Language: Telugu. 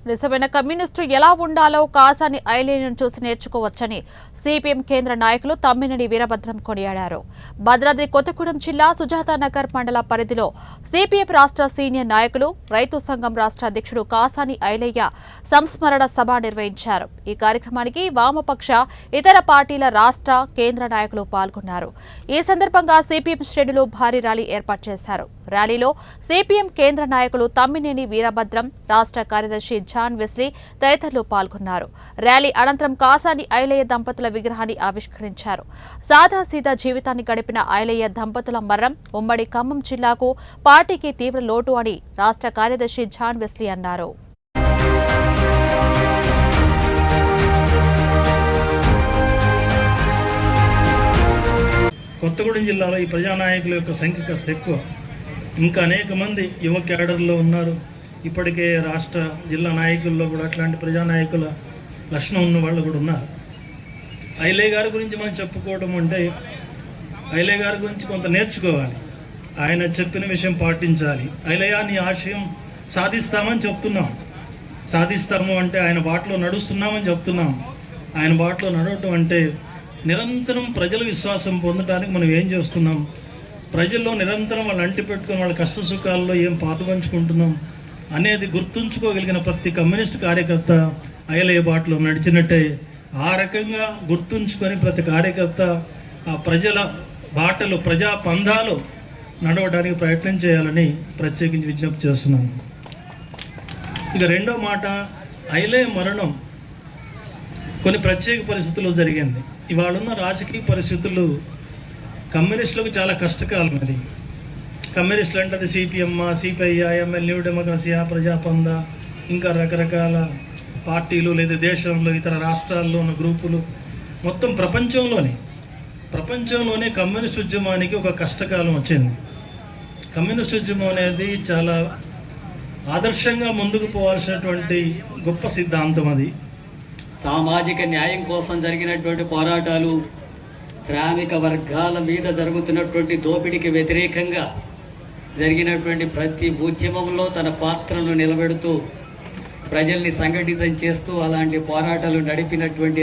నిజమైన కమ్యూనిస్టు ఎలా ఉండాలో కాసాని ఐలేను చూసి నేర్చుకోవచ్చని సిపిఎం కేంద్ర నాయకులు తమ్మినేని వీరభద్రం కొనియాడారు. భద్రాద్రి కొత్తగూడెం జిల్లా సుజాతానగర్ మండల పరిధిలో సిపిఎం రాష్ట్ర సీనియర్ నాయకులు రైతు సంఘం రాష్ట్ర అధ్యక్షుడు కాసాని ఐలయ్య సంస్మరణ సభ నిర్వహించారు. ఈ కార్యక్రమానికి వామపక్ష ఇతర పార్టీల రాష్ట్ర కేంద్ర నాయకులు పాల్గొన్నారు. ఈ సందర్భంగా సిపిఎం శ్రేణులు భారీ ర్యాలీ ఏర్పాటు చేశారు. ర్యాలీలో సిపిఎం కేంద్ర నాయకులు తమ్మినేని వీరభద్రం, రాష్ట్ర కార్యదర్శి జాన్ వెస్లీ తదితరులు పాల్గొన్నారు. ర్యాలీ అనంతరం కాసాని ఐలయ్య దంపతుల విగ్రహాన్ని ఆవిష్కరించారు. సాదాసీదా జీవితాన్ని గడిపిన ఐలయ్య దంపతుల మరణం ఉమ్మడి ఖమ్మం జిల్లాకు పార్టీకి తీవ్ర లోటు అని రాష్ట్ర కార్యదర్శి జాన్ వెస్లీ అన్నారు. కొత్తగూడెం జిల్లాలో ఈ ప్రజానాయకుల యొక్క సంఖ్య కాస్త ఎక్కువ. ఇంకా అనేక మంది యువ క్యాడర్లో ఉన్నారు. ఇప్పటికే రాష్ట్ర జిల్లా నాయకుల్లో కూడా అట్లాంటి ప్రజానాయకుల లక్షణం ఉన్న వాళ్ళు కూడా ఉన్నారు. ఐలయ్య గారి గురించి మనం చెప్పుకోవడం అంటే ఐలయ్య గారి గురించి కొంత నేర్చుకోవాలి. ఆయన చెప్పిన విషయం పాటించాలి. ఐలయ్య నీ ఆశయం సాధిస్తామని చెప్తున్నాం. సాధిస్తాము అంటే ఆయన బాటలో నడుస్తున్నామని చెప్తున్నాం. ఆయన బాటలో నడవటం అంటే నిరంతరం ప్రజల విశ్వాసం పొందడానికి మనం ఏం చేస్తున్నాం, ప్రజల్లో నిరంతరం వాళ్ళు అంటి పెట్టుకుని వాళ్ళ కష్ట సుఖాల్లో ఏం పాతుపంచుకుంటున్నాం అనేది గుర్తుంచుకోగలిగిన ప్రతి కమ్యూనిస్ట్ కార్యకర్త ఐలయ్య బాటలో నడిచినట్టే. ఆ రకంగా గుర్తుంచుకొని ప్రతి కార్యకర్త ఆ ప్రజల బాటలు ప్రజా పందాలు నడవడానికి ప్రయత్నం చేయాలని ప్రత్యేకించి విజ్ఞప్తి చేస్తున్నాను. ఇక రెండో మాట, ఐలయ్య మరణం కొన్ని ప్రత్యేక పరిస్థితుల్లో జరిగింది. ఇవాళున్న రాజకీయ పరిస్థితులు కమ్యూనిస్టులకు చాలా కష్టకాలం. అది కమ్యూనిస్టులు అంటే అది సిపిఎం, సిపిఐ, ఎంఎల్, న్యూ డెమోక్రసీయా, ప్రజాపంద, ఇంకా రకరకాల పార్టీలు లేదా దేశంలో ఇతర రాష్ట్రాల్లో ఉన్న గ్రూపులు, మొత్తం ప్రపంచంలోనే కమ్యూనిస్ట్ ఉద్యమానికి ఒక కష్టకాలం వచ్చింది. కమ్యూనిస్ట్ ఉద్యమం అనేది చాలా ఆదర్శంగా ముందుకు పోవాల్సినటువంటి గొప్ప సిద్ధాంతం. అది సామాజిక న్యాయం కోసం జరిగినటువంటి పోరాటాలు, శ్రామిక వర్గాల మీద జరుగుతున్నటువంటి దోపిడీకి వ్యతిరేకంగా జరిగినటువంటి ప్రతి ఉద్యమంలో తన పాత్రను నిలబెడుతూ ప్రజల్ని సంఘటితం చేస్తూ అలాంటి పోరాటాలు నడిపినటువంటి